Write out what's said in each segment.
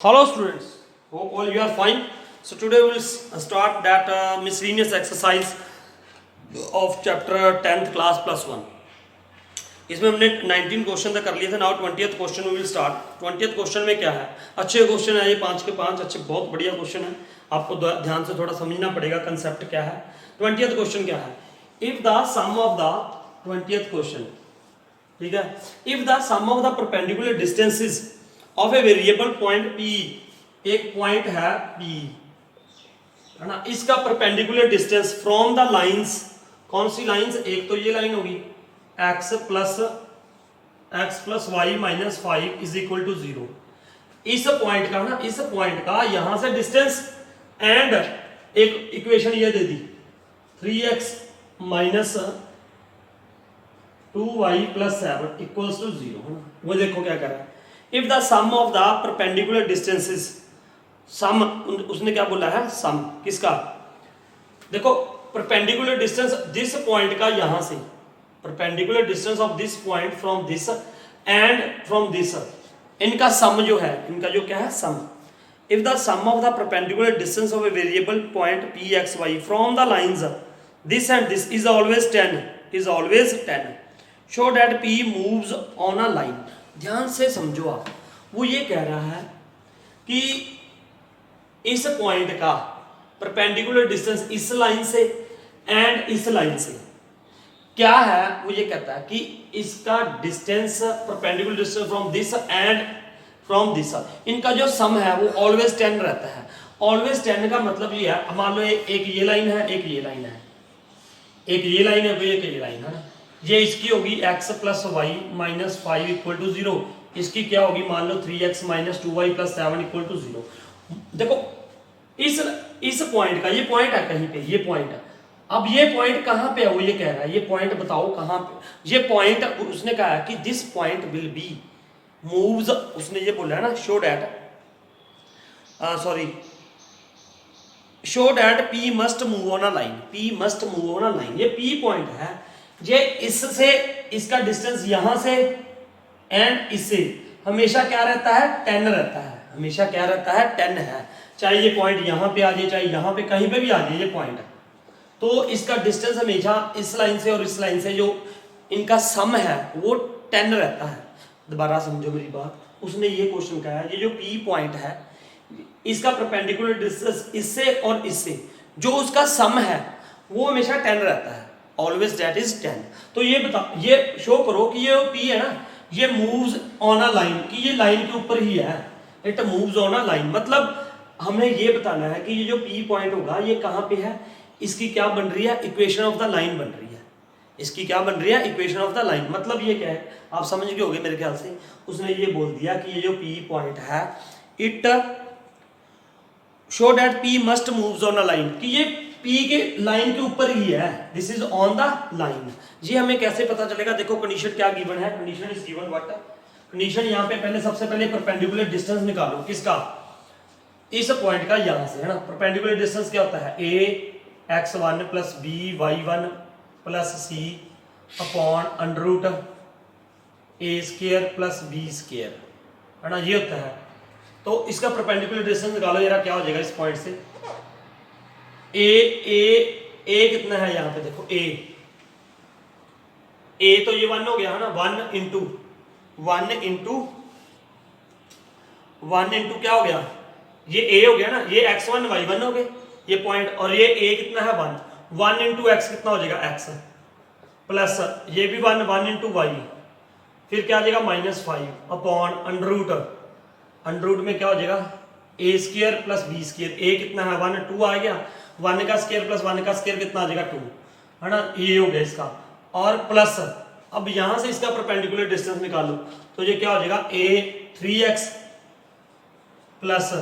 Hello students, hope all you are fine. So today we will start that miscellaneous exercise of chapter 10th class plus 1. इसमें हमने 19 question तक कर लिए थे. Now 20th question we will start. 20th question में क्या है, अच्छे क्वेश्चन है ये, 5 के 5 अच्छे, बहुत बढ़िया क्वेश्चन है. आपको ध्यान से थोड़ा समझना पड़ेगा कंसेप्ट क्या है. 20th क्वेश्चन क्या है, if the sum of the 20th question, ठीक है, if the sum of the perpendicular distances of a variable point P, एक पॉइंट है P, है ना, इसका perpendicular distance from the lines, कौन सी लाइंस, एक तो ये लाइन होगी x plus y minus 5 is equal to 0. इस पॉइंट का ना, इस पॉइंट का यहां से डिस्टेंस, एंड एक इक्वेशन ये दे दी 3x minus 2y plus 7 equals to 0, है ना. वो देखो क्या कर रहा है, if the sum of the perpendicular distances, sum उसने क्या बोला है, सम किसका, देखो परपेंडिकुलर डिस्टेंस दिस पॉइंट का यहां से, perpendicular distance of this point from this and from this, इनका सम जो है, इनका जो क्या है sum. If the sum of the perpendicular distance of a variable point P X Y from the lines this and this is always 10, is always 10, show that P moves on a line. ध्यान से समझो आप, वो ये कह रहा है कि इस पॉइंट का परपेंडिकुलर डिस्टेंस इस लाइन से एंड इस लाइन से क्या है, वो ये कहता है कि इसका distance, perpendicular distance from this and from this, इनका जो सम है वो ऑलवेज 10 रहता है. ऑलवेज 10 का मतलब ये है, मान लो एक ये लाइन है, एक ये लाइन है, एक ये लाइन है, एक ये लाइन है ना, ये इसकी होगी x plus y minus 5 equal to 0, इसकी क्या होगी, मान लो 3x minus 2y plus 7 equal to 0. देखो इस पॉइंट का, ये पॉइंट है कहीं पे, ये पॉइंट है. अब ये पॉइंट कहां पे है, वो ये कह रहा है, ये पॉइंट बताओ कहां पे. ये पॉइंट उसने कहा है कि this point will be moves, उसने ये बोला है ना, show that show that P must move on a line, P must move on a line. ये P पॉइंट है, ये इससे, इसका डिस्टेंस यहां से एंड इससे हमेशा क्या रहता है, 10 रहता है. हमेशा क्या रहता है, 10 है. चाहे ये पॉइंट यहां पे आ जाए, चाहे यहां पे कहीं पे भी आ जाए ये पॉइंट, तो इसका डिस्टेंस हमेशा इस लाइन से और इस लाइन से जो इनका सम है वो 10 रहता है. दोबारा समझो मेरी बात, उसने ये क्वेश्चन कहा है, ये जो P पॉइंट है इसका परपेंडिकुलर डिस्टेंस इससे और इससे जो उसका सम है वो हमेशा 10 रहता है, ऑलवेज दैट इज 10. तो ये बता, ये शो करो कि ये P है ना, ये मूव्स ऑन अ लाइन, कि ये लाइन के ऊपर ही है, it moves on a line. मतलब हमने ये बताना है कि ये जो P पॉइंट होगा ये कहां पे है, इसकी क्या बन रही है, इक्वेशन ऑफ द लाइन बन रही है. इसकी क्या बन रही है, इक्वेशन ऑफ द लाइन. मतलब ये क्या है, आप समझ गए होंगे मेरे ख्याल से. उसने ये बोल दिया कि ये जो P पॉइंट है, it show that P must moves on a line, कि ये P के लाइन के ऊपर ही है, this is on the line. ये हमें कैसे पता चलेगा, देखो कंडीशन क्या गिवन है, condition is given what, condition यहाँ पे पहले, सबसे पहले परपेंडिकुलर डिस्टेंस निकालो, किसका, इस पॉइंट का यहां से, है ना. परपेंडिकुलर डिस्टेंस क्या होता है, a x1 plus b y1 plus c upon under root a square plus b square, है ना, ये होता है. तो इसका परपेंडिकुलर डिस्टेंस निकालो जरा, क्या हो जाएगा इस पॉइंट से, ए कितना है यहां पे, देखो ए तो ये 1 हो गया, है ना, 1 इंटू 1 इंटू क्या हो गया, ये a हो गया ना, ये x1 y1 हो गए ये पॉइंट, और ये a कितना है 1 इंटू x कितना हो जाएगा x, प्लस ये भी 1 इंटू y, फिर क्या आ जाएगा माइनस 5 अपॉन अंडर रूट में क्या हो जाएगा a square plus b square. a कितना है 1, 2 आ गया, 1 का स्क्वायर प्लस 1 का स्क्वायर कितना आ जाएगा 2, है ना, ये हो गया इसका. और प्लस अब यहां से इसका परपेंडिकुलर डिस्टेंस निकालो, तो ये क्या हो जाएगा a 3x plus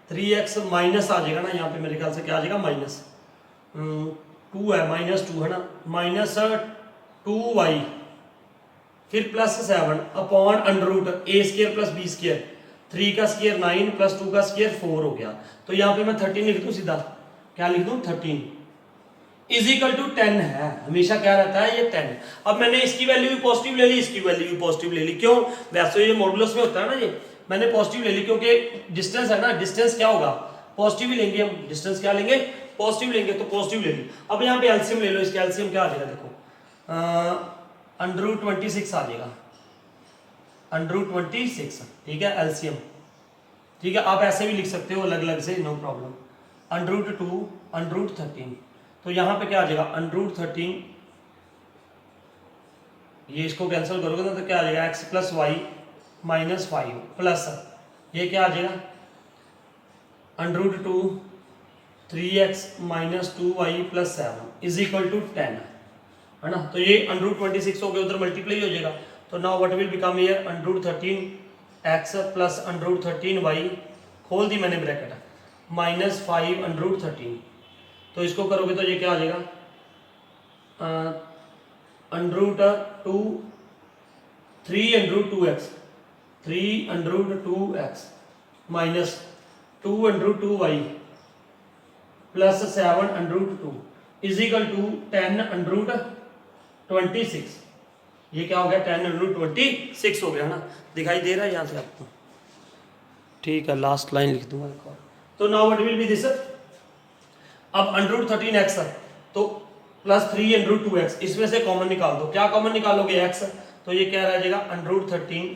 3x minus आ जाएगा ना, यहाँ पे मेरे ख्याल से क्या आ जाएगा, माइनस 2 है, माइनस 2 है ना, माइनस 2y फिर plus 7 upon under root a square plus b square, 3 का स्क्वायर 9 प्लस 2 का स्क्वायर 4 हो गया. तो यहाँ पे मैं 13 लिख दूं सीधा, क्या लिख दूं 13 इज इक्वल टू 10 है, हमेशा क्या रहता है ये 10. अब मैंने इसकी वैल्यू भी पॉजिटिव ले ली, इसकी वैल्यू भी पॉजिटिव ले ली, क्यों, वैसे ये मॉडुलस में होता है ना, ये मैंने पॉजिटिव ले ली क्योंकि डिस्टेंस है ना, डिस्टेंस क्या होगा, पॉजिटिव ही लेंगे हम, डिस्टेंस क्या लेंगे, पॉजिटिव लेंगे, तो पॉजिटिव ले ली। अब यहाँ पे एलसीएम ले लो, इसका एलसीएम क्या आ जाएगा, देखो √26 आ जाएगा, √26, ठीक है एलसीएम, ठीक है। आप ऐसे भी लिख सकते हो अलग अलग से, नो प्रॉब्लम। √2 √13, तो यहाँ पे क्या आ जाएगा √13, ये इसको कैंसिल करोगे ना तो क्या आ जाएगा x + y - 5 प्लस ये क्या आ जाएगा √2 3x - 2y + 7 = 10, है ना। तो ये √26 हो गया, उधर मल्टीप्लाई हो जाएगा। तो now what will become here √13x + √13y खोल दी मैंने ब्रैकेट -5 √13, तो इसको करोगे तो ये क्या आ जाएगा √2 3 √2x 3 √2x minus 2 √2y plus 7 √2 is equal to 10 √26। ये क्या हो गया 10 √26 हो गया, है ना, दिखाई दे रहा है यहाँ से आपको, ठीक है। लास्ट लाइन लिख दूंगा एक और। तो now what will be this, अब √13x तो प्लस 3 √2x, इसमें से कॉमन निकाल दो, क्या कॉमन निकालोगे x, तो ये क्या रह जाएगा √13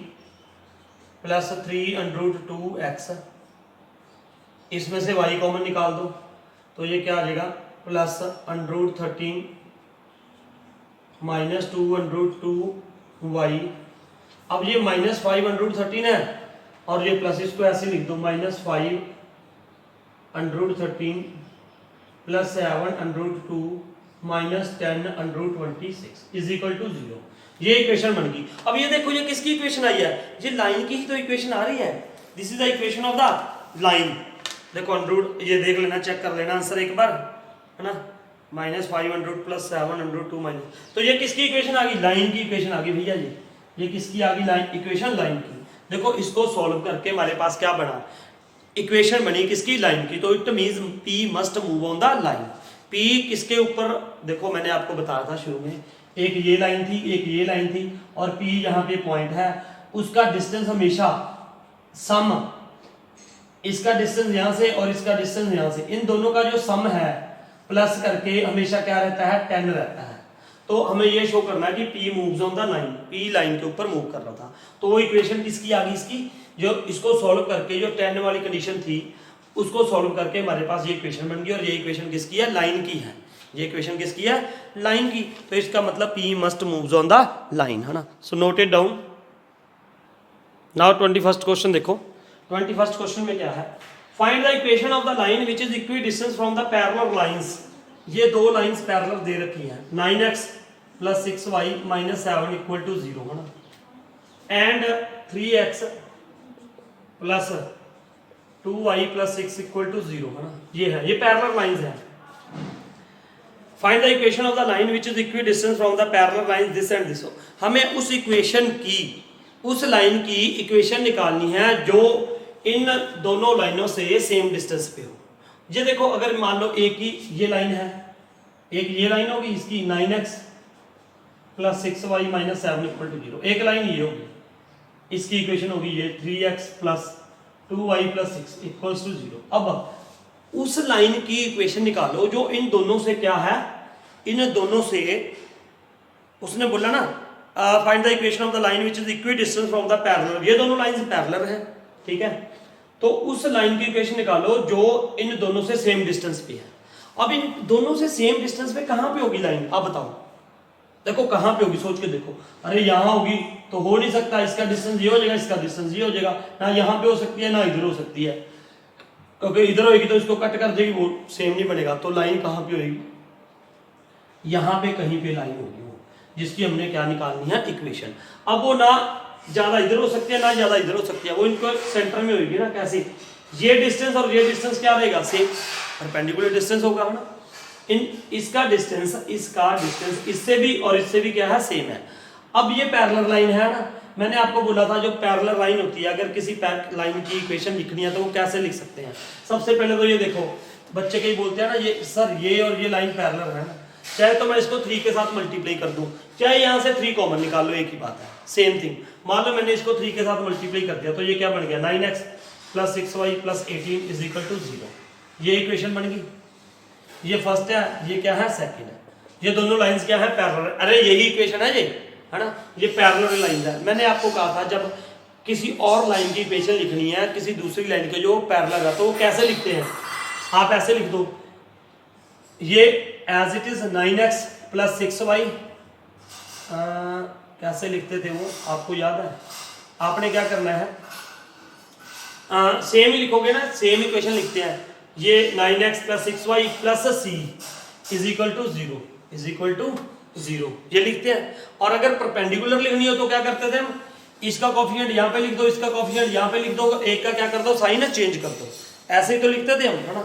प्लस 3 √2x, इसमें से y कॉमन निकाल दो, तो ये क्या आ जाएगा प्लस √13 - 2 √2y। अब ये -5 √13 है और ये प्लस, इसको ऐसे लिख दो -5 √13 प्लस 7 √2 -10 √26 = 0। ये इक्वेशन बन गई। अब ये देखो ये किसकी इक्वेशन आई है, ये लाइन की ही तो इक्वेशन आ रही है। This is the equation of the line. देखो √ ये देख लेना, चेक कर लेना आंसर एक बार, है ना, -5 प्लस 7 √2 तो ये किसकी इक्वेशन आ गई, लाइन की इक्वेशन आ गई भैया। ये किसकी आ गई, लाइन इक्वेशन लाइन की। देखो इसको सॉल्व करके हमारे पास क्या बना, इक्वेशन बनी किसकी, लाइन की। तो it means P must move on the line. P किसके ऊपर, देखो मैंने आपको बताया था शुरू में, एक ये लाइन थी, एक ये लाइन थी, और P यहाँ पे पॉइंट है, उसका डिस्टेंस हमेशा सम, इसका डिस्टेंस यहाँ से और इसका डिस्टेंस यहाँ से, इन दोनों का जो सम है प्लस करके हमेशा क्या रहता है 10 रहता है। तो हमें ये शो करना है कि P moves on the line, P line के ऊपर मूव कर रहा था। तो वो इक्वेशन किसकी आ गई, इसकी, जो इसको सॉल्व करके जो 10 वाली कंडीशन थी उसको सॉल्व करके हमारे पास ये इक्वेशन बन गई, और ये इक्वेशन किसकी है, लाइन की है। ये इक्वेशन किसकी है, लाइन की। तो इसका मतलब P must moves on the line, है ना। So note it down. Now 21st question देखो। 21st क्वेश्चन में क्या है, find the equation of the line which is equidistance from the parallel lines. ये दो लाइंस पैरेलल दे रखी हैं, 9x + 6y - 7 = 0, है ना, एंड 3x + 2y + 6 = 0, है ना। ये है, ये पैरेलल लाइंस है। Find the equation of the line which is equidistance from the parallel lines this and this. हमें उस इक्वेशन की, उस लाइन की इक्वेशन निकालनी है जो इन दोनों लाइनों से सेम डिस्टेंस पे हो। ये देखो, अगर मान लो एक ही ये लाइन है, एक ये लाइन होगी इसकी 9x + 6y - 7 = 0, एक लाइन ये होगी, इसकी इक्वेशन होगी ये 3x + 2y + 6 = 0। अब उस लाइन की इक्वेशन निकालो जो इन दोनों से क्या है, इन दोनों से, उसने बोला ना find the equation of the line which is equidistance from the parallel, ये दोनों लाइंस पैरेलल हैं, ठीक है। तो उस लाइन की इक्वेशन निकालो जो इन दोनों से सेम डिस्टेंस पे है। अब इन दोनों से सेम डिस्टेंस पे कहां पे होगी लाइन, अब बताओ, देखो कहां पे होगी, सोच के देखो। अरे यहां होगी तो हो नहीं सकता, इसका डिस्टेंस ये हो जाएगा, इसका डिस्टेंस ये हो जाएगा, ना यहां पे हो सकती है ना इधर हो सकती है, क्योंकि इधर होगी तो इसको कट कर देगी, वो सेम नहीं बनेगा। तो लाइन कहां पे होगी, यहां पे कहीं पे लाइन होगी वो, जिसकी हमने क्या निकालनी है, इक्वेशन। अब वो ना ज्यादा इधर हो सकती है ना ज्यादा इधर हो सकती है, वो इनको सेंटर में होगी ना। कैसे, ये डिस्टेंस और ये डिस्टेंस क्या रहेगा, सेम परपेंडिकुलर डिस्टेंस होगा, है ना। इसका डिस्टेंस इससे भी और इससे भी क्या है, सेम है। अब ये पैरेलल लाइन है ना, मैंने आपको बोला था जो पैरेलल लाइन होती है, अगर किसी लाइन की इक्वेशन लिखनी है तो वो कैसे लिख सकते हैं। सबसे पहले तो ये देखो, बच्चे कई बोलते हैं ना, ये सर ये और ये लाइन पैरेलल है ना, चाहे तो मैं इसको 3 के साथ मल्टीप्लाई कर दूं, चाहे यहां से 3 कॉमन निकाल लो, एक ही बात है। सेम थिंग, मान लो मैंने इसको 3 के साथ मल्टीप्लाई कर दिया तो ये क्या बन गया 9x plus 6y plus 18 is equal to 0। ये इक्वेशन बन गई, ये फर्स्ट है, ये क्या है सेकंड है, ये दोनों लाइंस क्या है पैरेलल। अरे यही इक्वेशन है ये, है ना, ये पैरेलल लाइंस है। मैंने आपको कहा था जब किसी और लाइन की इक्वेशन लिखनी है किसी दूसरी लाइन के जो पैरेलल है तो वो कैसे लिखते हैं, आप ऐसे लिख दो, ये as it is 9x plus 6y, कैसे लिखते थे वो आपको याद है, आपने क्या करना है, सेम ही लिखोगे ना, सेम इक्वेशन लिखते हैं, ये 9x plus 6y plus c is equal to 0 is equal to 0 ये लिखते हैं। और अगर परपेंडिकुलर लिखनी हो तो क्या करते थे हम, इसका कोफिशिएंट यहाँ पे लिख दो, इसका कोफिशिएंट यहाँ पे लिख दो, एक का क्या कर दो साइन चेंज कर दो, ऐसे ही तो लिखते थे हम, है ना।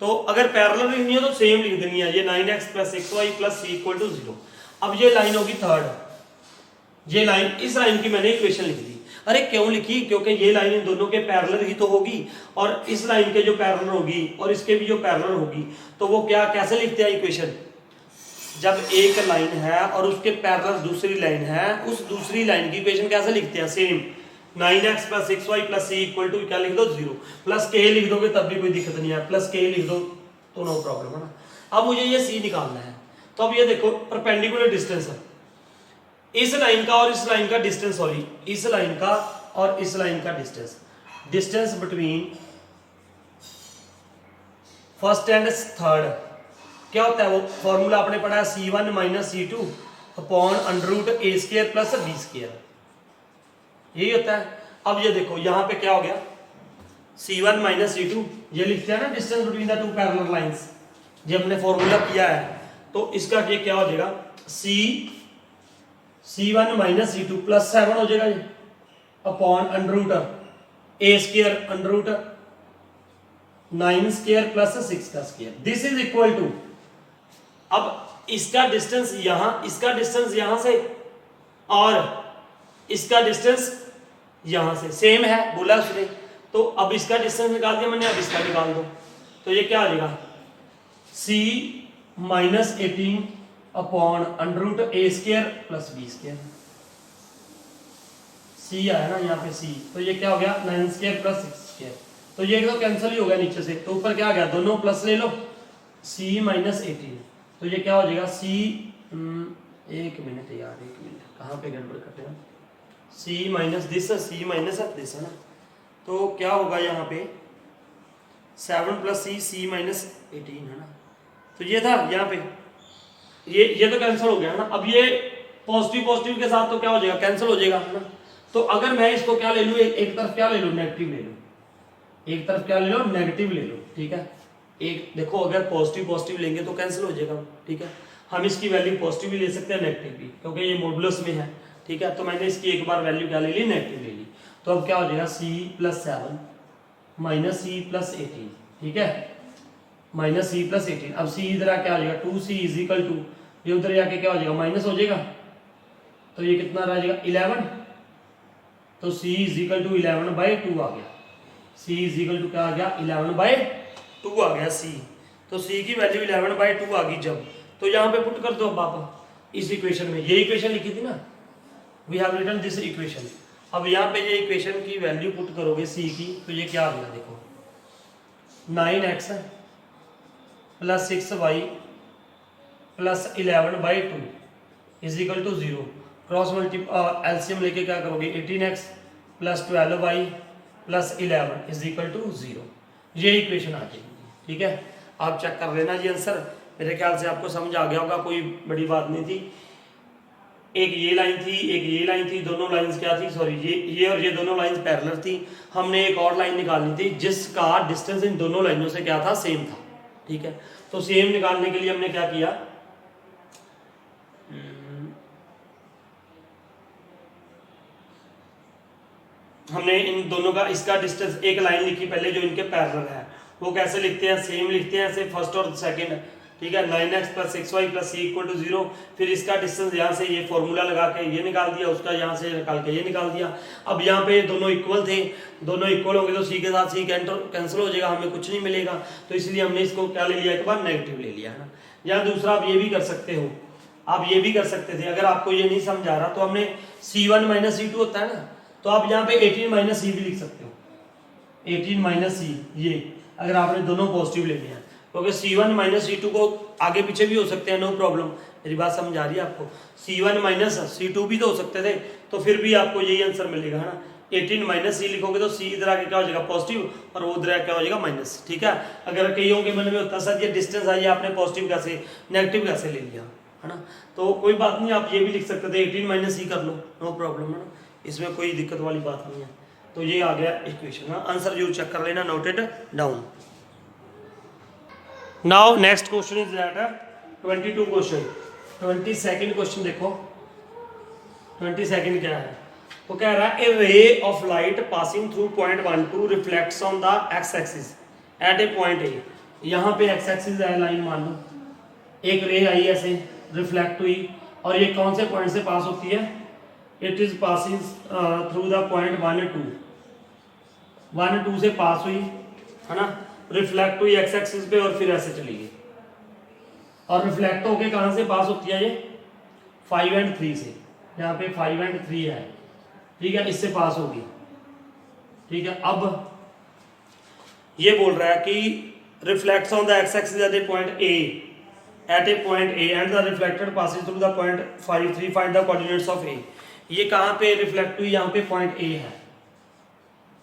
तो अगर पैरेलल लिखनी हो तो सेम लिख देनी है, ये 9x plus 6y plus c equal to 0। अब ये लाइन होगी थर्ड, ये लाइन, इस लाइन की मैंने इक्वेशन लिख दी। अरे क्यों लिखी, क्योंकि ये लाइन इन दोनों के पैरेलल ही तो होगी, और इस लाइन के जो पैरेलल होगी और इसके भी जो पैरेलल होगी तो वो क्या कैसे लिखते हैं इक्वेशन, जब एक लाइन है और उसके पैरेलल दूसरी लाइन है, उस दूसरी लाइन की इक्वेशन कैसे लिखते हैं, same 9x plus 6y plus c equal to क्या लिख दो 0, प्लस k लिख दोगे तब भी कोई दिक्कत नहीं है, प्लस k लिख दो तो नो प्रॉब्लम, है ना। अब मुझे ये c निकालना है, तो अब ये देखो परपेंडिकुलर डिस्टेंस है, इस लाइन का और इस लाइन का डिस्टेंस, सॉरी इस लाइन का और इस लाइन का distance, distance between first and third क्या होता है, वो फॉर्मूला आपने पढ़ा है c1 minus c2 upon under root a square plus b square, यही होता है। अब ये देखो यहाँ पे क्या हो गया, c1 माइनस c2, ये लिखते हैं ना distance between the two parallel lines, ये हमने फॉर्मूला किया है, तो इसका ये क्या हो जाएगा c1 माइनस c2 प्लस 7 हो जाएगा ये upon under root a square under root 9 square plus 6 का square, this is equal to, अब इसका डिस्टेंस यहां, इसका डिस्टेंस यहां से और इसका डिस्टेंस यहां से सेम है बोला उसने, तो अब इसका डिस्टेंस निकाल दिया मैंने, अब इसका निकाल दो, तो ये क्या आ जाएगा c minus 18 upon under root a square plus b square, c आया ना यहाँ पे c, तो ये क्या हो गया 9 स्क्वायर प्लस 6 स्क्वायर, तो ये तो कैंसिल ही हो गया नीचे से, तो ऊपर क्या आ गया दोनों प्लस ले लो, c माइनस 18, तो ये क्या हो जाएगा c, एक मिनट यार एक मिनट, कहाँ पे गड़बड़ करते हैं, c minus this, c minus this, है ना, तो क्या होगा यहाँ पे 7 प्लस c माइनस 18, है ना, तो ये था यहाँ पे, ये तो कैंसिल हो गया है ना। अब ये पॉजिटिव पॉजिटिव के साथ तो क्या हो जाएगा कैंसिल हो जाएगा, है ना। तो अगर मैं इसको क्या ले लूँ, एक तरफ क्या ले लूँ नेगेटिव ले लूँ, एक तरफ क्या ले लो नेगेटिव ले लो, ठीक है। एक देखो अगर पॉजिटिव पॉजिटिव लेंगे तो कैंसिल हो जाएगा, ठीक है। हम इसकी वैल्यू पॉजिटिव भी ले सकते हैं नेगेटिव भी, क्योंकि ये मॉडुलस में है, ठीक है। तो मैंने इसकी एक बार वैल्यू क्या ले ली नेगेटिव ले ली, तो अब क्या हो जाएगा c plus 7 minus c plus 18, ठीक है, माइनस c प्लस 18। अब c इधर क्या हो जाएगा 2c इज इक्वल टू, ये उधर जाके क्या हो जाएगा माइनस हो जाएगा, तो ये कितना रह जाएगा 11, तो c इज इक्वल टू 11/2 आ गया, c इज इक्वल टू क्या आ गया 11/2 आ गया c, तो c की वैल्यू 11/2 आ गई जब, तो यहाँ पे पुट कर दो अब आप इस इक्वेशन में, ये इक्वेशन लिखी थी ना, we have written this equation. अब यहाँ पे ये इक्वेशन की वैल्यू पुट करोगे c की, तो ये क्या आ गया देखो 9x plus 6y plus 11/2 is equal to 0, cross LCM लेके क्या करोगे 18x plus 12y plus 11 is equal to 0, ये इक्वेशन आ जाएगी, ठीक है। आप चेक कर लेना जी आंसर, मेरे ख्याल से आपको समझ आ गया होगा, कोई बड़ी बात नहीं थी। एक ये लाइन थी, एक ये लाइन थी, दोनों लाइंस क्या थी, सॉरी ये और ये दोनों लाइंस पैरेलल थी। हमने एक और लाइन निकालनी थी जिसका डिस्टेंस इन दोनों लाइनों से क्या था सेम था, ठीक है। तो सेम निकालने के लिए हमने क्या किया, हमने इन दोनों का इसका डिस्टेंस एक लाइन लिखी पहले जो इनके पैरेलल है, वो कैसे लिखते हैं सेम लिखते हैं, ऐसे फर्स्ट और सेकंड, ठीक है। 9x plus 6y plus c equal to 0, फिर इसका डिस्टेंस यहाँ से ये फॉर्मूला लगा के ये निकाल दिया, उसका यहाँ से निकाल के ये निकाल दिया। अब यहाँ पे दोनों इक्वल थे, दोनों इक्वल होंगे तो c के साथ c कैंसिल हो जाएगा, हमें कुछ नहीं मिलेगा, तो इसलिए हमने इसको क्या ले लिया एक बार नेगेटिव ले लिया, है ना। या दूसरा आप ये भी कर सकते हो, आप ये भी कर सकते थे, अगर आपको ये नहीं समझ आ रहा तो हमने C1 माइनस C2 होता है ना, तो आप यहाँ पे 18 माइनस C भी लिख सकते हो, 18 माइनस C, ये अगर आपने दोनों पॉजिटिव लेने हैं, क्योंकि C1 माइनस C2 को आगे पीछे भी हो सकते हैं, नो प्रॉब्लम। मेरी बात समझ आ रही है आपको? C1 माइनस C2 भी तो हो सकते थे, तो फिर भी आपको यही आंसर मिलेगा, है ना। 18 माइनस C लिखोगे तो C इधर आके क्या हो जाएगा पॉजिटिव, और वो इधर क्या हो जाएगा माइनस, ठीक है। अगर कईयों के मन में होता सर ये डिस्टेंस आई, आपने पॉजिटिव कैसे नेगेटिव कैसे ले लिया, है ना, तो कोई बात नहीं, आप ये भी लिख सकते थे 18 माइनस C कर लो, नो प्रॉब्लम, है ना, इसमें कोई दिक्कत वाली बात नहीं है। तो ये आ गया इक्वेशन, आंसर जरूर चेक कर लेना, noted down. Now next question is that 22 question, 22nd question देखो, 22nd क्या है, वो कह रहा है a ray of light passing through point 1 2 reflects on the X axis at a point A. यहाँ पे एक्स एक्सिस है लाइन, मान लो एक रे आई ऐसे रिफ्लेक्ट हुई, और ये कौन से पॉइंट से पास होती है, it is passing through the point 1 2, 1 2 से पास हुई, है ना, रिफ्लेक्ट हुई एक्स एक्सिस पे और फिर ऐसे चली गई, और रिफ्लेक्ट होके कहाँ से पास होती है ये 5 और 3 से, यहाँ पे 5 और 3 है, ठीक है, इससे पास होगी, ठीक है। अब ये बोल रहा है कि reflects on the X axis at a point A and the reflected passes through the point 5 3, find the coordinates of A. ये कहाँ पे रिफ्लेक्ट हुई, यहाँ पे पॉइंट ए है,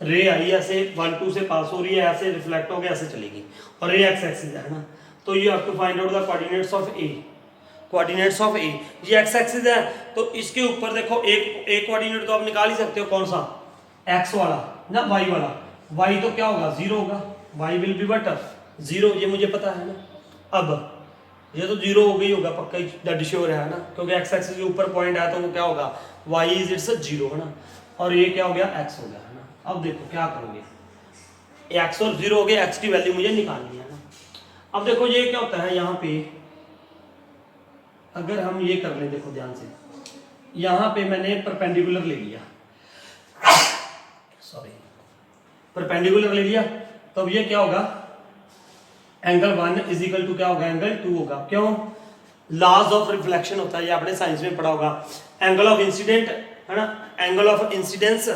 रे आई ऐसे 1 2 से पास हो रही है, ऐसे रिफ्लेक्ट हो गया ऐसे चलेगी, और ये एक्स एक्सिस है ना, तो you have to find out the coordinates of A, coordinates of A. ये एक्स एक्सिस है, तो इसके ऊपर देखो एक कोऑर्डिनेट तो आप निकाल ही सकते हो, कौन सा, एक्स वाला ना वाई वाला, वाई तो क्या होगा 0 होगा, वाई विल बी बट 0, ये मुझे पता है ना। अब ये तो 0 हो गई होगा पक्का ही, डेड श्योर है ना, क्योंकि एक्स एक्सिस के ऊपर पॉइंट है तो वो क्या होगा, वाई इज इट्स 0, है ना, और ये क्या हो गया एक्स हो गया, है ना। अब देखो क्या करोगे, एक्स और 0 हो गए, एक्स की वैल्यू मुझे निकालनी है ना। अब देखो ये क्या होता है, यहाँ पे अगर हम ये कर लें, देखो ध्यान से, यहाँ पे मैंने परपेंडिकुलर ले लिया, सॉरी परपेंडिकुलर ले लिया, तो अब ये क्या होगा, एंगल 1 इज इक्वल टू क्या होगा, एंगल 2 होगा। क्यों, लॉज ऑफ रिफ्लेक्शन होता है, ये आपने साइंस में पढ़ा होगा, एंगल ऑफ इंसिडेंट, है ना, angle of incidence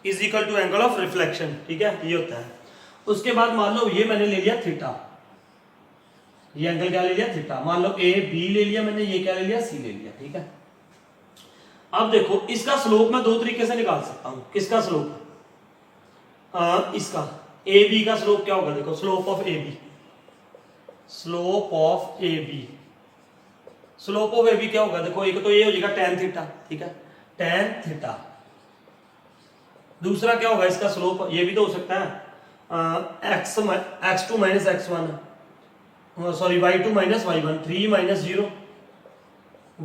is equal to angle of reflection, ठीक है, ये होता है। उसके बाद मान लो ये मैंने ले लिया थीटा, ये एंगल क्या ले लिया थीटा, मान लो ए बी ले लिया मैंने, ये क्या ले लिया सी ले लिया, ठीक है। अब देखो इसका स्लोप मैं 2 तरीके से निकाल सकता हूं, किसका स्लोप, इसका ए बी का स्लोप क्या होगा, देखो slope of A B, slope of A B, slope of A B क्या होगा, देखो एक तो ये हो जाएगा tan थीटा, ठीक है, tan थीटा। दूसरा क्या होगा इसका स्लोप, ये भी तो हो सकता है x2 minus x1, sorry y2 minus y1, 3 minus 0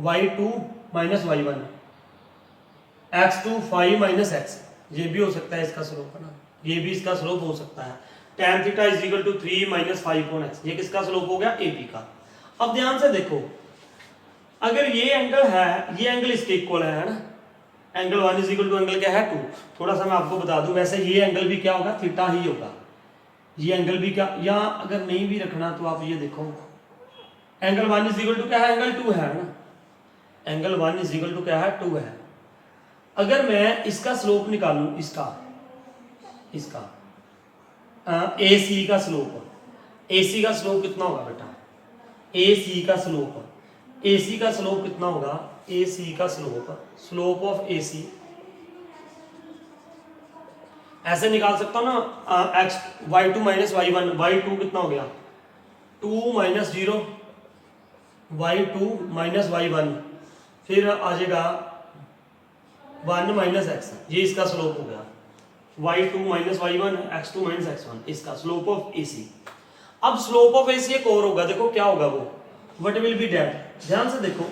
y2 minus y1, x2 5 minus x, ये भी हो सकता है इसका स्लोप, है ना, ये भी इसका स्लोप हो सकता है। tan theta is equal to 3 minus 5 upon x, ये किसका स्लोप हो गया, AB का। अब ध्यान से देखो, अगर ये एंगल है, ये एंगल इसके इक्वल है ना, angle 1 is equal to angle क्या है 2। थोड़ा सा मैं आपको बता दूं, वैसे ये एंगल भी क्या होगा, थीटा ही होगा, ये एंगल भी क्या, या अगर नहीं भी रखना तो आप ये देखो, एंगल 1 इज इक्वल टू क्या है, एंगल 2 है ना, एंगल 1 इज इक्वल टू क्या है 2 है। अगर मैं इसका स्लोप निकालूं, इसका AC का स्लोप, AC का स्लोप कितना होगा बेटा, AC का स्लोप, AC का स्लोप कितना होगा, AC का स्लोप ऑफ AC ऐसे निकाल सकता हूं ना, y2 माइनस y1, y2 कितना हो गया 2 माइनस 0, y2 माइनस y1, फिर आ जाएगा 1 माइनस x, ये इसका स्लोप हो गया, y2 minus y1, x2 minus x1, इसका स्लोप ऑफ AC। अब स्लोप ऑफ AC एक और होगा, देखो क्या होगा वो, व्हाट विल बी दैट, ध्यान से देखो,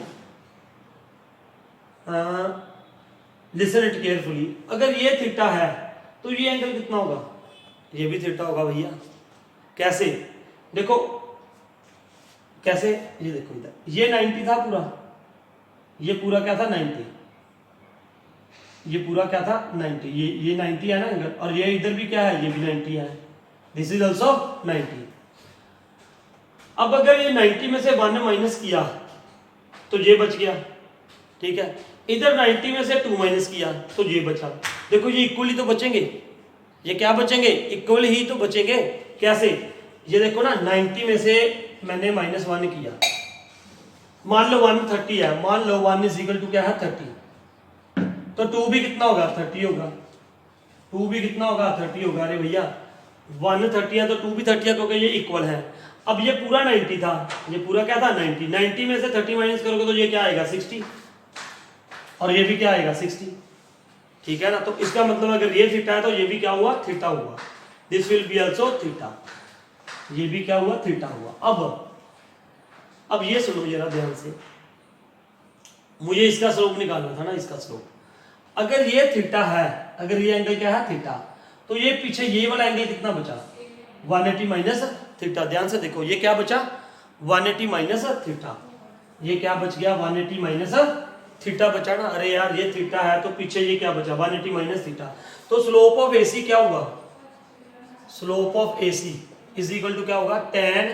लिसन इट केयरफुली। अगर ये थीटा है तो ये एंगल कितना होगा, ये भी थीटा होगा भैया। कैसे, देखो कैसे, ये देखो इधर ये 90 था पूरा, ये पूरा क्या था 90, ये पूरा क्या था 90, ये 90 है ना एंगल, और ये इधर भी क्या है, ये भी 90 है, दिस इज ऑल्सो 90। अब अगर ये 90 में से 1 माइनस किया तो ये बच गया, ठीक है। इधर 90 में से 2 माइनस किया तो ये बचा। देखो ये इक्वल ही तो बचेंगे, ये क्या बचेंगे, इक्वल ही तो बचेंगे। कैसे, ये देखो ना 90 में से मैंने -1 किया, मान लो 130 है, मान लो 1 इज इक्वल टू क्या है 30, तो 2 भी कितना होगा 30 होगा, 2 भी कितना होगा 30 होगा। अरे भैया 130 है तो 2 भी 30 है, क्योंकि ये इक्वल है। अब ये पूरा 90 था, ये पूरा क्या था 90 में से 30 माइनस करोगे तो ये क्या आएगा 60, और ये भी क्या आएगा 60, ठीक है ना। तो इसका मतलब अगर ये थीटा है तो ये भी क्या हुआ थीटा हुआ, this will be also theta, ये भी क्या हुआ थीटा हुआ। अब ये सुनो जरा ध्यान से, मुझे इसका स्लोप निकालना था ना, इसका स्लोप। अगर ये थीटा है, अगर ये एंगल क्या है थीटा, तो ये पीछे ये वाला एंगल कितना बचा 180 माइनस थीटा। ध्यान से देखो ये क्या बचा 180 माइनस थीटा, ये क्या बच गया 180 माइनस थीटा बचा ना। अरे यार ये थीटा है तो पीछे ये क्या बचा 180 माइनस थीटा। तो स्लोप ऑफ AC क्या होगा, slope of AC is equal to क्या होगा tan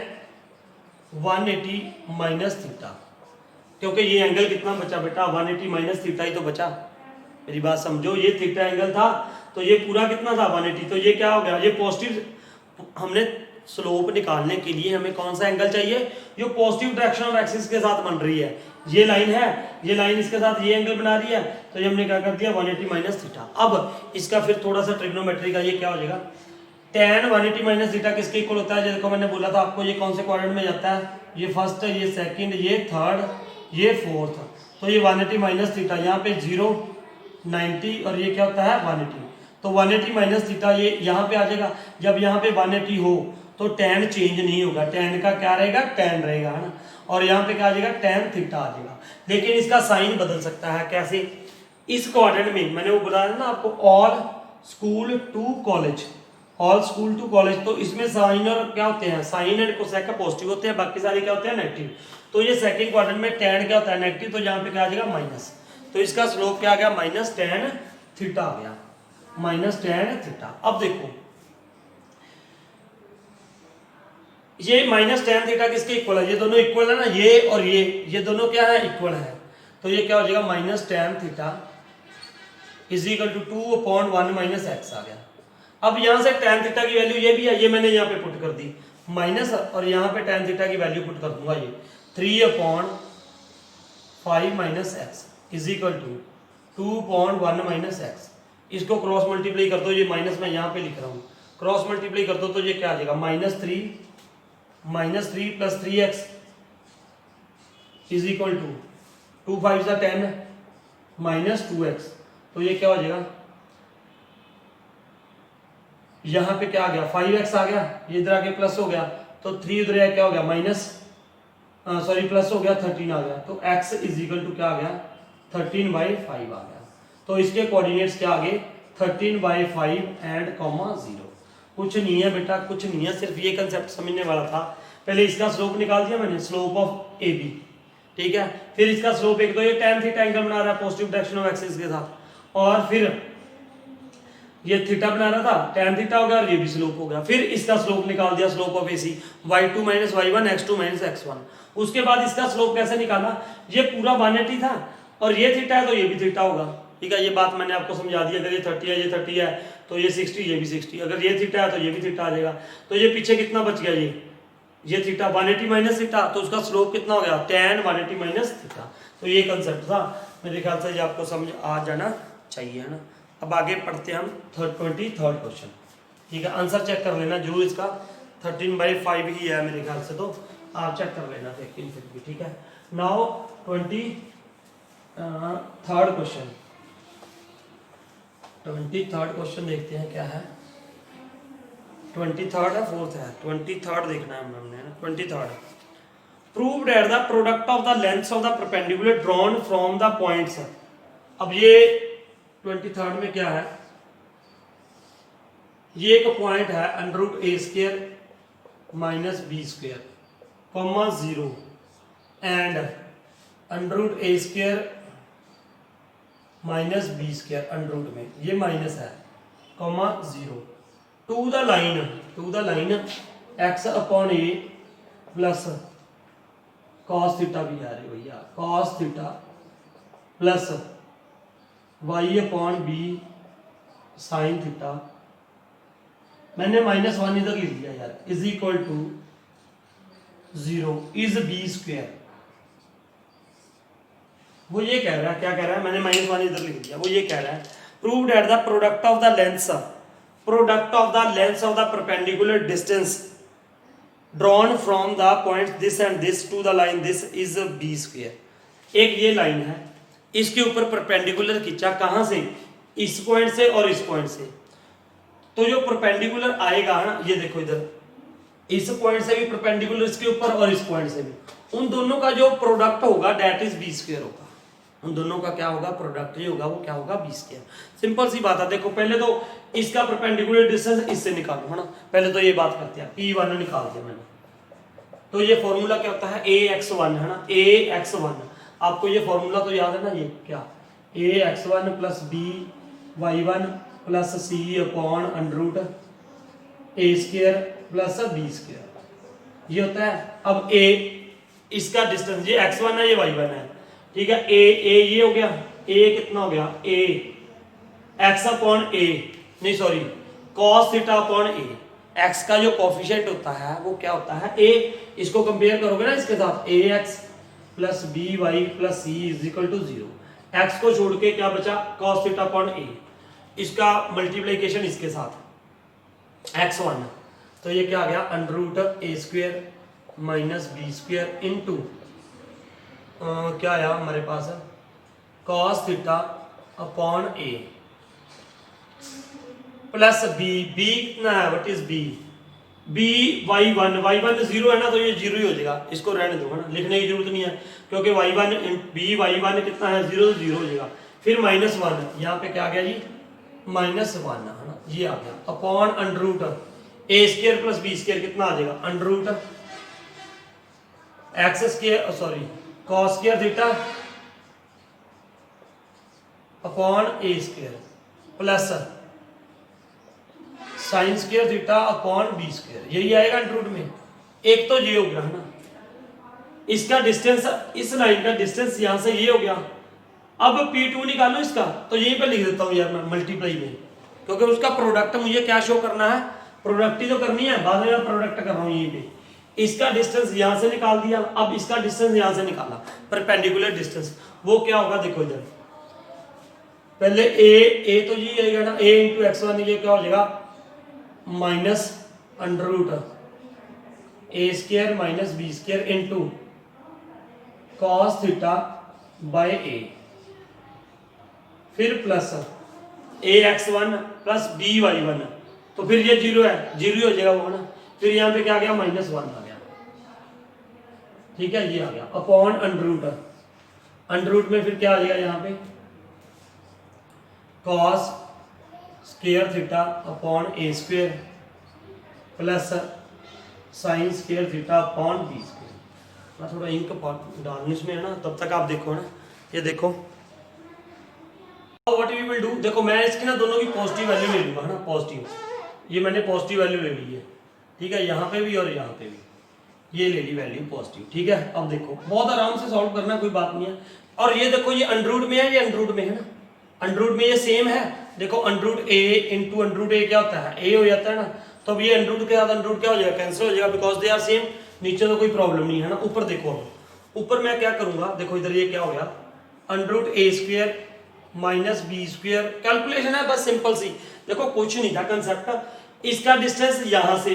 180 माइनस थीटा, क्योंकि ये एंगल कितना बचा बेटा 180 माइनस थीटा ही तो बचा। मेरी बात समझो, ये थीटा एंगल था तो ये पूरा कितना था 180, तो ये क्या हो गया, ये पॉजिटिव। हमने स्लोप निकालने के लिए हमें कौन सा एंगल चाहिए, जो पॉजिटिव डायरेक्शन ऑफ एक्सिस के साथ बन रही है। ये लाइन है, ये लाइन इसके साथ ये एंगल बना रही है, तो ये हमने क्या कर दिया 180 माइनस थीटा। अब इसका फिर थोड़ा सा ट्रिग्नोमेट्री का, ये क्या हो जाएगा tan 180 माइनस थीटा किसके इक्वल होता है। देखो मैंने बोला था आपको ये कौन से क्वाड्रेंट में जाता है, ये फर्स्ट, ये सेकंड, ये थर्ड, ये फोर्थ। तो ये 180 माइनस थीटा, यहाँ पे 0 90 और ये क्या होता है 180, तो 180 माइनस थीटा ये यहाँ पे आ जाएगा। जब यहाँ पे 180 हो तो tan चेंज नहीं होगा, tan का क्या रहेगा tan रहेगा, है ना। और यहाँ पे क्या आ जाएगा tan थीटा आ जाएगा। लेकिन इसका साइन बदल सकता है, कैसे, इस क्वाड्रेंट में मैंने वो बताया ना आपको all school to college, all school to college, तो इसमें साइन और क्या होते हैं, साइन एंड कोसेक पॉजिटिव होते हैं, बाकी सारे क्या होते हैं नेगेटिव। तो ये सेकंड क्वाड्रेंट में tan क्या होता है नेगेटिव, तो यहाँ पे क्या आ जाएगा माइनस, तो इसका स्लोप क्या आ गया माइनस tan थीटा आ गया, माइनस tan थीटा। अब देखो ये माइनस tan थीटा किसके इक्वल है, ये दोनों इक्वल है ना, ये और ये दोनों क्या है इक्वल है। तो ये क्या हो जाएगा minus tan theta is equal to 2/1 minus X आ गया। अब यहां से tan थीटा की वैल्यू ये भी है, ये मैंने यहाँ पे पुट कर दी माइनस, और यहाँ पे tan थीटा की वैल्यू पुट कर दूंगा ये 3/5 minus x is equal to 2/1 minus x. इसको क्रॉस मल्टीप्लाई कर दो, ये माइनस मैं यहाँ पे लिख रहा हूँ, क्रॉस मल्टीप्लाई कर दो तो ये क्या आ जाएगा -3 plus 3x is equal to 2 5 10 minus 2x। तो ये क्या हो जाएगा, यहां पे क्या आ गया 5x आ गया, ये इधर आके प्लस हो गया, तो 3 उधर क्या हो गया माइनस सॉरी प्लस हो गया 13 आ गया, तो x इज इक्वल टू क्या आ गया 13/5 आ गया। तो इसके कोऑर्डिनेट्स क्या आ गए 13/5 एंड 0। कुछ नहीं है बेटा, कुछ नहीं है, सिर्फ ये कंसेप्ट समझने वाला था। पहले इसका स्लोप निकाल दिया मैंने, स्लोप ऑफ AB, ठीक है। फिर इसका स्लोप एक तो ये tan थीटा एंगल बना रहा है पॉजिटिव डायरेक्शन ऑफ एक्सिस के साथ, और फिर ये थीटा बना रहा था tan थीटा हो गया, और ये भी स्लोप हो गया। फिर इसका स्लोप निकाल दिया, slope of AC y2 minus y1 x2 minus x1। उसके बाद इसका स्लोप कैसे निकाला, ये पूरा 180 था और ये थीटा है तो ये भी थीटा होगा, ठीक है। ये बात मैंने आपको समझा दी, अगर ये 30 है, ये 30 है तो ये 60, ये भी 60, अगर ये थीटा है तो ये भी थीटा आ जाएगा। तो ये पीछे कितना बच गया, ये थीटा 180 माइनस थीटा, तो उसका स्लोप कितना हो गया tan 180 माइनस थीटा। तो ये कंसेप्ट था, मेरे ख्याल से ये आपको समझ आ जाना चाहिए, है ना। अब आगे पढ़ते हैं हम 23rd क्वेश्चन, ठीक है। आंसर चेक कर लेना जरूर, इसका 13/5 ही है मेरे ख्याल से, तो आप चेक कर लेना देखिए फिर भी, ठीक है। Now 23rd question, 23rd question देखते हैं क्या है। 23rd है 4th है, 23rd देखना है हमने, 23rd। Prove that the product of the lengths of the perpendicular drawn from the points. अब ये 23rd में क्या है, ये एक पॉइंट है √a² minus b² comma 0 and √a² minus b² under root में ये माइनस है comma 0 to the line x/a plus cos theta भी आ रही भैया, cos theta plus y upon b sine theta, मैंने -1 इधर लिख दिया यार, is equal to 0 is b square. वो ये कह रहा है, क्या कह रहा है, मैंने -1 इधर लिख दिया, वो ये कह रहा है prove that the product of the length of the perpendicular distance drawn from the point this and this to the line this is b square. एक ये लाइन है, इसके ऊपर परपेंडिकुलर खींचा, कहां से, इस पॉइंट से और इस पॉइंट से, तो जो परपेंडिकुलर आएगा ना, ये देखो इधर, इस पॉइंट से भी परपेंडिकुलर इसके ऊपर और इस पॉइंट से भी, उन दोनों का जो प्रोडक्ट होगा दैट इज बी स्क्वायर होगा। उन दोनों का क्या होगा, प्रोडक्ट जो होगा वो क्या होगा, बी स्क्वायर। सिंपल सी बात है। देखो पहले तो इसका परपेंडिकुलर डिस्टेंस इससे निकालो, है ना, पहले तो ये बात करते हैं, P1 निकाल दिया मैंने, तो ये फॉर्मूला क्या होता है, AX1, है ना, AX1, आपको ये फॉर्मूला तो याद है ना, ये क्या, AX1 plus BY1 plus C upon under A square plus B square, ये होता है। अब A इसका डिस्टेंस, ये x1 है, ये y1 है, ठीक है, a ये हो गया, a कितना हो गया, a x अपॉन a, नहीं sorry, cos theta upon a, x का जो कोफिशिएंट होता है वो क्या होता है, a, इसको कंपेयर करोगे ना इसके साथ, ax plus by plus c is equal to 0, x को छोड़ के क्या बचा, cos थीटा अपॉन a, इसका मल्टीप्लिकेशन इसके साथ x1, तो ये क्या आ गया, under root a square minus B square into क्या आया हमारे पास, cos theta upon a plus b कितना है, व्हाट इज बी y1 0 है ना, तो ये 0 ही हो जाएगा, इसको रहने दो, है ना, लिखने की जरूरत नहीं है, क्योंकि y1 कितना है, 0 तो 0 हो जाएगा। फिर -1, यहाँ पे क्या आ गया जी, -1, है ना, ये आ गया, upon under root a square plus b square कितना आ जाएगा, under root x square, sorry, cos square theta upon a square plus sine square theta upon b square, यही आएगा अंडर रूट में। एक तो ये हो गया, है ना, इसका डिस्टेंस, इस लाइन का डिस्टेंस यहां से ये हो गया। अब P2 निकालो इसका, तो यहीं पे लिख देता हूं यार मैं मल्टीप्लाई में, क्योंकि उसका प्रोडक्ट मुझे क्या शो करना है, प्रोडक्ट ही तो करनी है, बाद में मैं प्रोडक्ट कर रहा हूं यहीं पे। इसका डिस्टेंस यहां से निकाल दिया, अब इसका डिस्टेंस यहां से निकाला, परपेंडिकुलर डिस्टेंस, वो क्या होगा, देखो इधर पहले a तो ये आएगा ना, a इंटू x1, ये क्या हो जाएगा, minus under root a square minus B square into cos theta by a, फिर प्लस ax1 प्लस by1, तो फिर ये 0 है, 0 हो जाएगा वो ना, फिर यहाँ पे क्या आ गया, -1 आ गया, ठीक है, ये आ गया, अपॉन अंडर रूट में फिर क्या आ जाएगा, यहाँ पे cos square theta upon a square plus sine square theta upon b square. मैं थोड़ा इंक डालने इसमें, है ना, तब तक आप देखो ना, ये देखो व्हाट वी विल डू, देखो मैं इसकी ना दोनों की पॉजिटिव वैल्यू ले लूंगा, है ना, पॉजिटिव, ये मैंने पॉजिटिव वैल्यू ले ली है, ठीक है, यहाँ पे भी और यहाँ पे भी ये ले ली वैल्यू पॉजिटिव, ठीक है। अब देखो बहुत आराम से सॉल्व करना, कोई बात नहीं है। और ये देखो, ये अंडर रूट में है, ये अंडर रूट में है ना, अंडर रूट में ये सेम है, देखो under root a into under root a क्या होता है, a हो जाता है ना, तो अब ये अंडर रूट के साथ अंडर रूट क्या हो जाएगा, कैंसिल हो जाएगा, बिकॉज दे आर सेम। नीचे तो कोई प्रॉब्लम नहीं है ना, ऊपर देखो, ऊपर मैं क्या करूंगा, देखो इधर ये क्या हो गया, under root a square minus B square, calculation है बस सिंपल सी, देखो कुछ नहीं था कंसेप्ट, इसका डिस्टेंस यहां से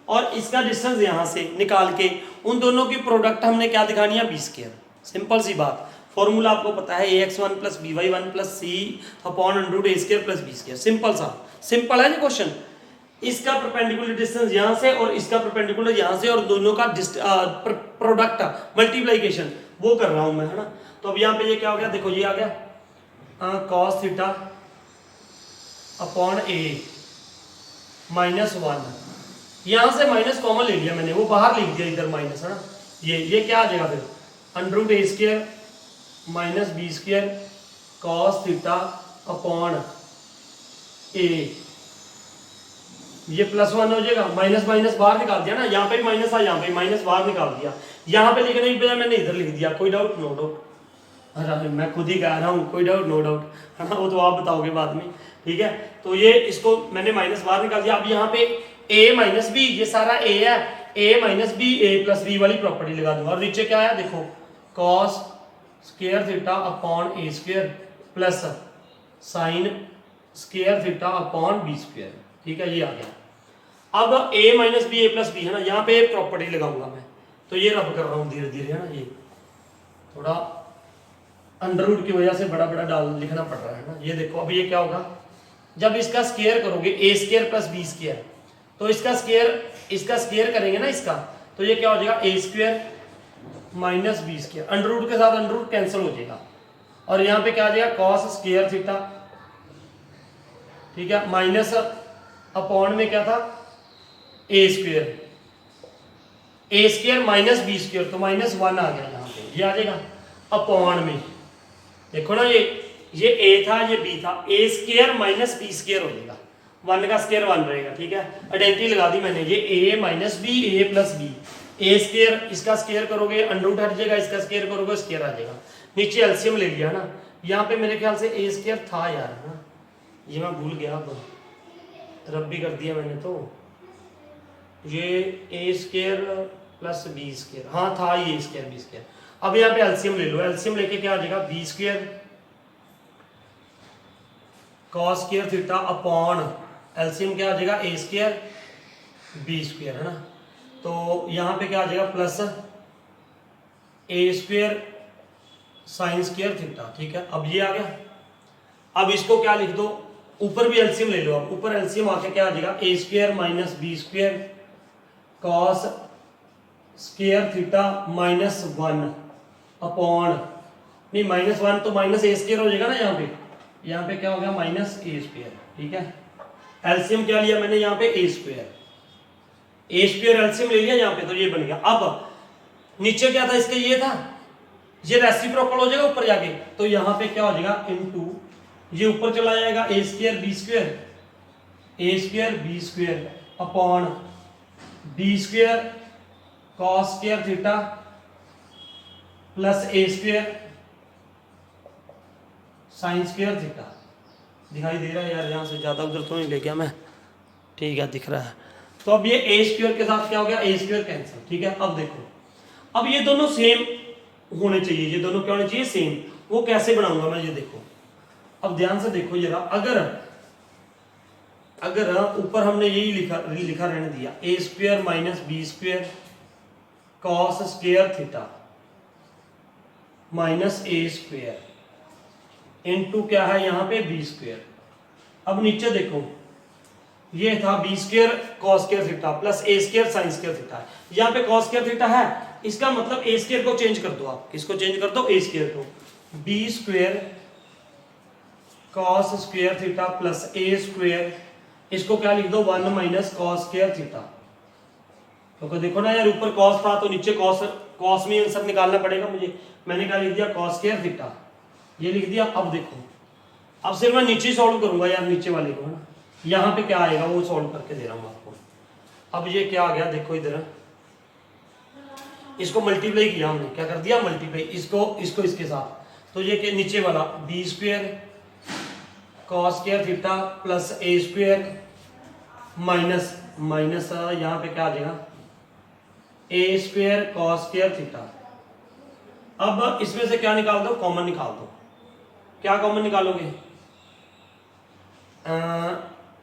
और इसका डिस्टेंस यहां से निकाल के उन दोनों की प्रोडक्ट हमने क्या दिखानी है, बी स्क्वायर, सिंपल सी बात। फॉर्मूला आपको पता है, ax1 plus by1 plus c upon under root a square plus b square, simple सा, सिंपल है ना क्वेश्चन। इसका परपेंडिकुलर डिस्टेंस यहां से और इसका परपेंडिकुलर यहां से, और दोनों का प्रोडक्ट मल्टीप्लिकेशन वो कर रहा हूं मैं, है ना। तो अब यहाँ पे ये क्या हो गया, देखो ये आ गया cos थीटा अपॉन a -1, यहां से माइनस कॉमन ले लिया मैंने, वो बाहर लिख दिया इधर माइनस, है ना, ये क्या आ जाएगा फिर, under root a square minus B square cos theta upon a ये +1 हो जाएगा, माइनस माइनस बाहर निकाल दिया ना, यहाँ पे भी माइनस था, यहाँ पे माइनस बाहर निकाल दिया, यहाँ पे लिखने की बजाय मैंने इधर लिख दिया। कोई डाउट? No doubt. अरे मैं खुद ही कह रहा हूँ, कोई डाउट? नो डाउट, है ना, वो तो आप बताओगे बाद में, ठीक है। तो ये इसको मैंने माइनस बाहर निकाल दिया। अब यहाँ पे a माइनस बी, ये सारा a है, a minus b, a plus b वाली प्रॉपर्टी लगा दूंगा। और नीचे क्या है देखो, cos square theta upon a square plus sine square theta upon B square, ठीक है, ये आ गया। अब a minus b, a plus b है ना, यहाँ पे प्रॉपर्टी लगाऊंगा मैं, तो ये रब कर रहा हूँ धीरे धीरे, है ना, ये थोड़ा अंडर रूट की वजह से बड़ा बड़ा डाल लिखना पड़ रहा है ना। ये देखो अब ये क्या होगा, जब इसका स्क्वायर करोगे a square plus b square, तो इसका स्क्वायर करेंगे ना इसका, तो ये क्या हो जाएगा, a square minus B square, under root के साथ अंडर रूट कैंसिल हो जाएगा, और यहाँ पे क्या आ जाएगा cos स्क्वायर थीटा, ठीक है, माइनस अपॉन में क्या था a square minus B square, तो -1 आ गया यहाँ पे, ये आ जाएगा अपॉन में, देखो ना, ये a था, ये b था, a square minus B square हो जाएगा, 1 का स्क्वायर 1 रहेगा, ठीक है, आइडेंटिटी लगा दी मैंने, ये a minus b, a plus b, a square, इसका स्क्वायर करोगे अंडर रूट हट जाएगा, इसका स्क्वायर करोगे स्क्वायर आ जाएगा, नीचे एलसीएम ले लिया ना, यहाँ पे मेरे ख्याल से a स्क्वायर था यार, है ना, ये मैं भूल गया, अब रब भी कर दिया मैंने, तो ये a square plus b square, हाँ था ये स्क्वायर बी स्क्वायर। अब यहाँ पे एलसीएम ले लो, एलसीएम लेके क्या आ जाएगा, B square cos square theta upon LCM क्या आ जाएगा, ए स्क्वायर बी स्क्वायर, है ना, तो यहाँ पे क्या आ जाएगा plus A square sine square theta, ठीक है। अब ये आ गया, अब इसको क्या लिख दो, ऊपर भी एलसीएम ले लो, अब ऊपर एलसीएम आके क्या आ जाएगा, A square minus B square cos square theta -1 upon, नहीं -1 तो माइनस ए स्क्वायर हो जाएगा ना, यहाँ पे क्या हो गया माइनस ए स्क्वायर, ठीक है। एलसीएम क्या लिया मैंने यहाँ पे, ए स्क्वायर एलसीएम ले लिया यहाँ पे, तो ये बन गया। अब नीचे क्या था इसका, ये था, ये रेसिप्रोकल हो जाएगा ऊपर जाके, तो यहाँ पे क्या हो जाएगा इनटू, ये ऊपर चला जाएगा A square B square upon B square cos square theta plus A square sine square theta. दिखाई दे रहा है यार, यहाँ से ज्यादा उधर तो नहीं ले गया मैं, ठीक है, दिख रहा है। तो अब ये ए स्क्वायर के साथ क्या हो गया, ए स्क्वायर कैंसिल, ठीक है। अब देखो, अब ये दोनों सेम होने चाहिए, ये दोनों क्या होने चाहिए, सेम। वो कैसे बनाऊंगा मैं, ये देखो, अब ध्यान से देखो जरा, अगर ऊपर हमने यही लिखा रहने दिया, A square minus B square cos square theta minus A square into क्या है यहाँ पे बी स्क्वायर। अब नीचे देखो, ये था B square cos square theta plus A square sine square theta, यहाँ पे कॉस स्क्वायर थीटा है, इसका मतलब ए स्क्वायर को चेंज कर दो, आप किसको चेंज कर दो, ए स्क्वायर को, B square cos square theta plus A square, इसको क्या लिख दो 1 माइनस कॉस स्क्वायर थीटा, क्योंकि देखो ना यार ऊपर कॉस था तो नीचे कॉस में आंसर निकालना पड़ेगा मुझे, मैंने क्या लिख दिया कॉस स्क्वायर थीटा, ये लिख दिया। अब देखो, अब सिर्फ मैं नीचे सॉल्व करूंगा यार, नीचे वाले को, है ना, यहाँ पे क्या आएगा वो सॉल्व करके दे रहा हूँ आपको। अब ये क्या आ गया, देखो इधर, इसको मल्टीप्लाई किया हमने, क्या कर दिया मल्टीप्लाई, इसको इसके साथ, तो ये नीचे वाला B square cos square theta plus A square minus यहाँ पे क्या आ जाएगा A square cos square theta. अब इसमें से क्या निकाल दो, कॉमन निकाल दो। क्या कॉमन निकालोगे,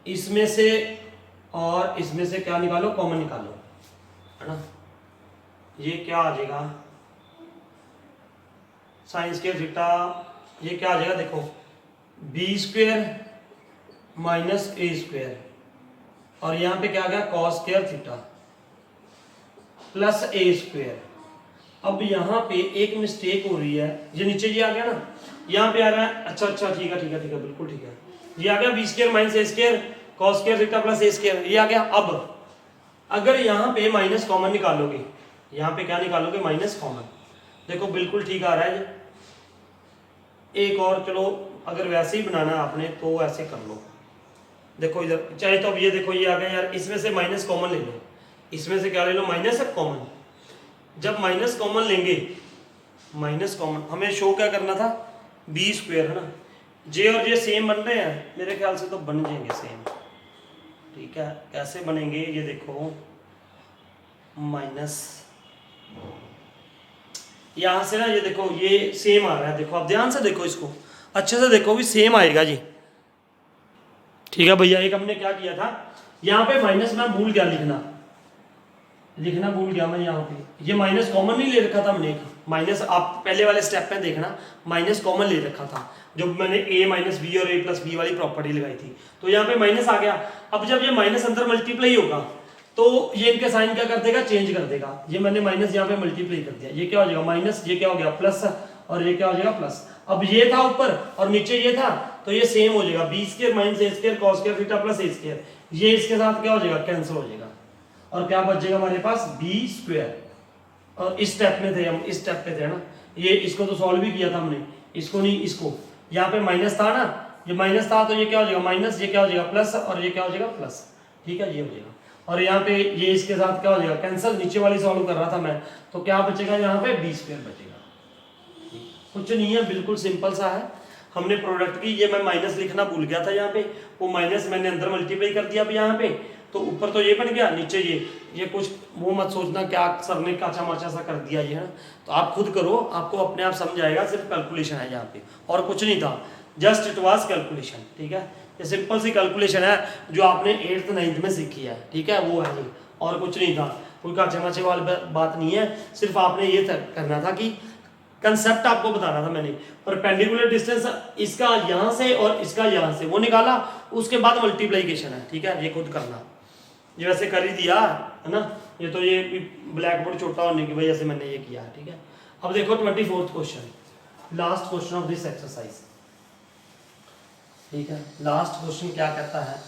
इसमें से और इसमें से क्या निकालो, कॉमन निकालो, है ना। ये क्या आ जाएगा साइन स्क्वायर थीटा, ये क्या आ जाएगा देखो, B square minus A square, और यहाँ पे क्या आ गया cos square theta plus A square. अब यहाँ पे एक मिस्टेक हो रही है, ये नीचे ये आ गया ना, यहाँ पे आ रहा है, अच्छा ठीक है बिल्कुल ठीक है, ये आ गया B square minus A square cos square theta plus A square, ये आ गया। अब अगर यहाँ पे माइनस कॉमन निकालोगे, यहाँ पे क्या निकालोगे माइनस कॉमन, देखो बिल्कुल ठीक आ रहा है ये। एक और चलो, अगर वैसे ही बनाना है आपने तो ऐसे कर लो, देखो इधर चाहे तो अब ये देखो ये आ गया यार, इसमें से माइनस कॉमन ले लो, इसमें से क्या ले लो माइनस कॉमन। जब माइनस कॉमन लेंगे, माइनस कॉमन हमें शो क्या करना था, बी स्क्वायर है ना, जे और जे सेम बन रहे हैं मेरे ख्याल से तो बन जाएंगे सेम, ठीक है। कैसे बनेंगे ये देखो, माइनस यहां से ना ये देखो ये सेम आ रहा है, देखो आप ध्यान से देखो इसको अच्छे से देखो भी सेम आएगा जी, ठीक है भैया। एक हमने क्या किया था यहाँ पे माइनस मैं भूल गया लिखना भूल गया मैं यहाँ पे, ये माइनस कॉमन नहीं ले रखा था हमने, माइनस आप पहले वाले स्टेप में देखना माइनस कॉमन ले रखा था जब मैंने a माइनस बी और a प्लस बी वाली प्रॉपर्टी लगाई थी, तो यहाँ पे माइनस आ गया। अब जब ये माइनस अंदर मल्टीप्लाई होगा तो ये इनके साइन क्या कर देगा, चेंज कर देगा। ये मैंने माइनस यहाँ पे मल्टीप्लाई कर दिया, ये क्या हो जाएगा माइनस, ये क्या हो गया प्लस, और ये क्या हो जाएगा प्लस। अब ये था ऊपर और नीचे ये था तो ये सेम हो जाएगा, B square minus A square cos square theta plus A square, ये इसके साथ क्या हो जाएगा कैंसिल हो जाएगा, और क्या बच जाएगा हमारे पास बी स्क्वायर। और इस स्टेप में थे हम, इस स्टेप पे थे ना, ये इसको तो सॉल्व भी किया था हमने, इसको नहीं इसको, यहाँ पे माइनस था ना, ये माइनस था तो ये क्या हो जाएगा माइनस, ये क्या हो जाएगा प्लस, और ये क्या हो जाएगा प्लस, ठीक है ये हो जाएगा। और यहाँ पे ये इसके साथ क्या हो जाएगा कैंसिल, नीचे वाली सॉल्व कर रहा था मैं, तो क्या बचेगा यहाँ पे बी स्क्वायर बचेगा, कुछ नहीं है बिल्कुल सिंपल सा है। हमने प्रोडक्ट की, ये मैं माइनस लिखना भूल गया था यहाँ पे, वो माइनस मैंने अंदर मल्टीप्लाई कर दिया अब यहाँ पे, तो ऊपर तो ये बन गया नीचे ये कुछ वो मत सोचना क्या सर ने काचा माचा सा कर दिया ये है, तो आप खुद करो आपको अपने आप समझ आएगा, सिर्फ कैलकुलेशन है यहाँ पे और कुछ नहीं था, जस्ट इट वाज कैलकुलेशन, ठीक है। ये सिंपल सी कैलकुलेशन है जो आपने 8th 9th में सीखी है, ठीक है वो है ये, और कुछ नहीं था, कोई काचे माचे वाली बात नहीं है, सिर्फ आपने ये करना था कि कंसेप्ट आपको बताना था मैंने, परपेंडिकुलर डिस्टेंस इसका यहाँ से और इसका यहाँ से वो निकाला, उसके बाद मल्टीप्लिकेशन है, ठीक है ये खुद करना, ये वैसे कर ही दिया है ना, ये तो ये ब्लैक बोर्ड छोटा होने की वजह से मैंने ये किया है, ठीक है। अब देखो 24th question, last question of this exercise, ठीक है। लास्ट क्वेश्चन क्या कहता है,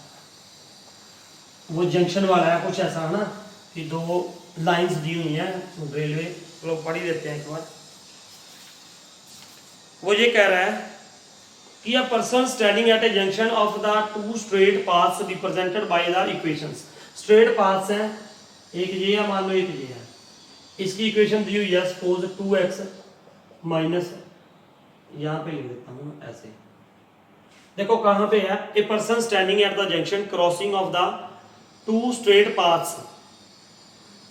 वो जंक्शन वाला है कुछ ऐसा है ना कि दो लाइंस दी हुई हैं रेलवे, लोग पढ़ ही देते हैं एक बार। वो ये कह रहा है कि a person standing eight A junction of the two straight paths represented by the equations, straight paths हैं, एक ये है मान लो एक ये है, इसकी इक्वेशन दी हुई है सपोज 2x माइनस, यहाँ पे लिख देता हूँ ऐसे, देखो कहाँ पे है, a person standing at the junction crossing of the two straight paths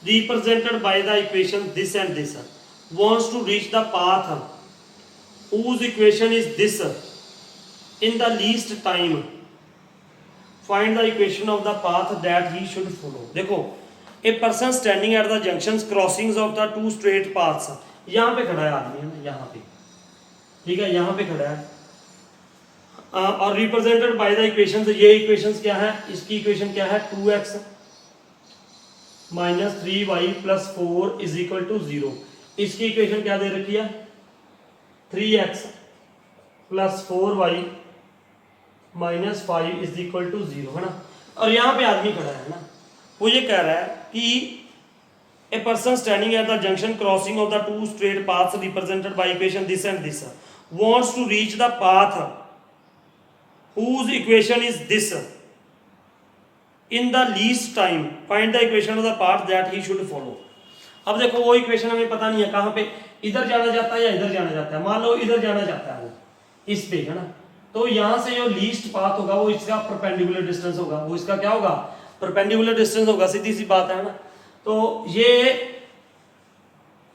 represented by the equation this and this wants to reach the path whose equation is this in the least time, find the equation of the path that he should follow। देखो a person standing at the junctions crossings of the two straight paths, यहाँ पे खड़ा है आदमी है ना यहाँ पे, ठीक है यहाँ पे खड़ा है और रिप्रेजेंटेड बाय द इक्वेशंस, ये इक्वेशंस क्या है, इसकी इक्वेशन क्या है 2x minus 3y plus 4 is equal to 0, इसकी इक्वेशन क्या दे रखी है 3x plus 4y minus 5 is equal to 0 है ना। और यहाँ पे आदमी खड़ा है ना, वो ये कह रहा है कि a person standing at the junction crossing of the two straight paths represented by equation this and this wants to reach the path whose equation is this in the least time, find the equation of the path that he should follow। अब देखो वो equation हमें पता नहीं है कहाँ पे, इधर जाना जाता है या इधर जाना जाता है, मान लो इधर जाना जाता है वो इस पे है ना, तो यहाँ से जो लीस्ट पाथ होगा वो इसका परपेंडिकुलर डिस्टेंस होगा, वो इसका क्या होगा परपेंडिकुलर डिस्टेंस होगा, सीधी सी बात है ना। तो ये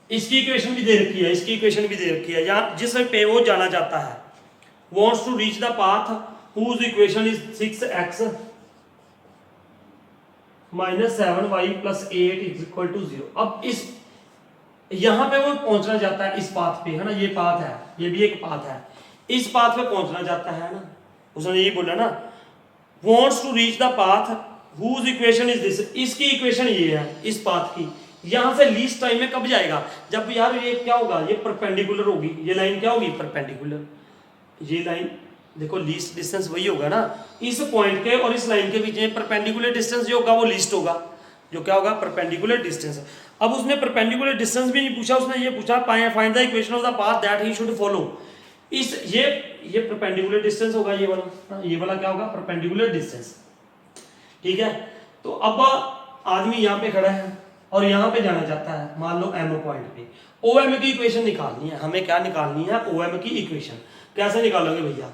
इसकी इक्वेशन भी दे रखी है, इसकी इक्वेशन भी दे रखी है, यहाँ जिस पे वो जाना चाहता है wants to reach the path whose equation is 6x minus 7y plus 8 is equal to 0। अब इस यहां पे वो पहुंचना चाहता है इस पाथ पे है ना, ये पाथ है, ये भी एक पाथ है, इस पाथ पे पहुंचना चाहता है ना, उसने यही बोला ना wants to reach the path whose equation is this, इसकी इक्वेशन ये है इस पाथ की, यहां से लीस्ट टाइम में कब जाएगा, जब यार ये क्या होगा, ये परपेंडिकुलर होगी, ये लाइन क्या होगी परपेंडिकुलर, ये लाइन देखो लीस्ट डिस्टेंस वही होगा ना, इस पॉइंट के और इस लाइन के बीच में परपेंडिकुलर डिस्टेंस जो होगा वो लीस्ट होगा, जो क्या होगा परपेंडिकुलर डिस्टेंस। अब उसने परपेंडिकुलर डिस्टेंस भी नहीं पूछा, उसने ये पूछा find the equation of the path that he should follow. इस ये परपेंडिकुलर डिस्टेंस होगा, ये वाला क्या होगा परपेंडिकुलर डिस्टेंस, ठीक है। तो अब आदमी यहाँ पे खड़ा है और यहाँ पे जाना चाहता है, मान लो एम पॉइंट पे। ओ एम की इक्वेशन निकालनी है हमें, क्या निकालनी है, ओ एम की इक्वेशन। कैसे निकालोगे भैया,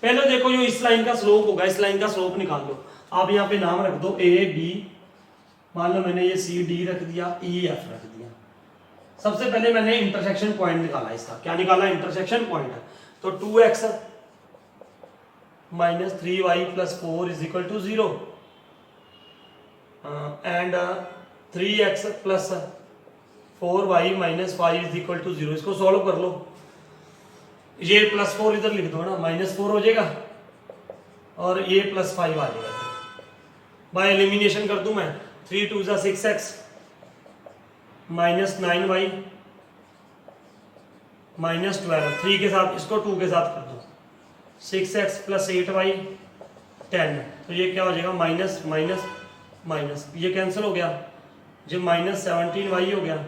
पहले देखो जो इस लाइन का स्लोप होगा, इस लाइन का स्लोप निकाल लो। आप यहाँ पे नाम रख दो ए बी, मान लो मैंने ये सी डी रख दिया, ई एफ रख दिया। सबसे पहले मैंने इंटरसेक्शन पॉइंट निकाला इसका, क्या निकाला, इंटरसेक्शन पॉइंट। तो 2x minus 3y plus 4 is equal to 0 and 3x plus 4y minus 5 is equal to 0। इसको सॉल्व कर लो, ये प्लस 4 इधर लिख दो ना, माइनस 4 हो जाएगा और ये प्लस 5 आ जाएगा। बाय एलिमिनेशन कर दूं मैं, 3 2 जा 6x माइनस 9y माइनस 12, 3 के साथ इसको 2 के साथ कर दो, 6x प्लस 8y 10। तो ये क्या हो जाएगा, माइनस माइनस माइनस, ये कैंसिल हो गया, जो माइनस 17y हो गया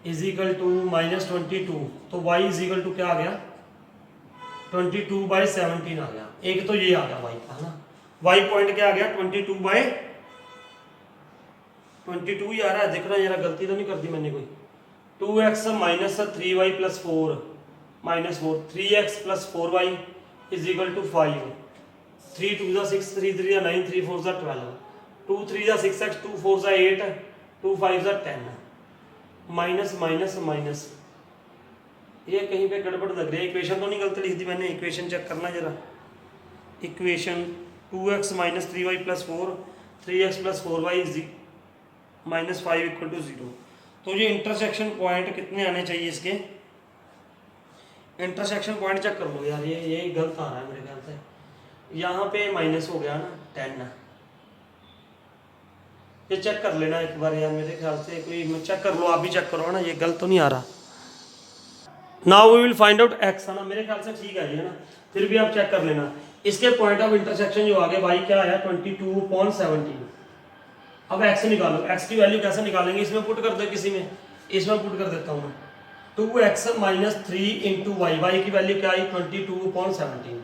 इज इक्वल टू माइनस 22। तो y इज इक्वल टू क्या आ गया, 22/17 आ गया। एक तो ये आ गया y का, है ना, y पॉइंट क्या आ गया, 22 ही आ रहा है, देख रहा है, जरा गलती तो नहीं कर दी मैंने कोई। 2x minus 3y plus 4 minus 4, 3x plus 4y is equal to 5, 3 2 जा 6, 3 3 जा 9, 3 4 जा 12, 2 3 जा 6x, 2 4 जा 8, 2 5 जा 10, माइनस माइनस माइनस। ये कहीं पे गड़बड़ लग रही है, इक्वेशन तो नहीं गलत लिख दी मैंने, इक्वेशन चेक करना जरा। Equation 2x minus 3y plus 4, 3x plus 4y is minus 5 equal to 0। तो ये इंटरसेक्शन पॉइंट कितने आने चाहिए इसके, इंटरसेक्शन पॉइंट चेक कर लो यार, ये गलत आ रहा है मेरे ख्याल से, यहाँ पे माइनस हो गया ना 10, ये चेक कर लेना एक बार यार, मेरे ख्याल से कोई चेक कर लो, आप भी चेक करो ना, ये गलत तो नहीं आ रहा। Now we will find out x, है ना, मेरे ख्याल से ठीक है ये ना, फिर भी आप चेक कर लेना। इसके पॉइंट ऑफ इंटरसेक्शन जो आगे y क्या आया, 22/17। अब x निकालो, x की वैल्यू कैसे निकालेंगे, इसमें पुट कर दो, किसी में, इसमें पुट कर देता हूँ मैं। 2x minus 3 into y, y की वैल्यू क्या आई, 22/17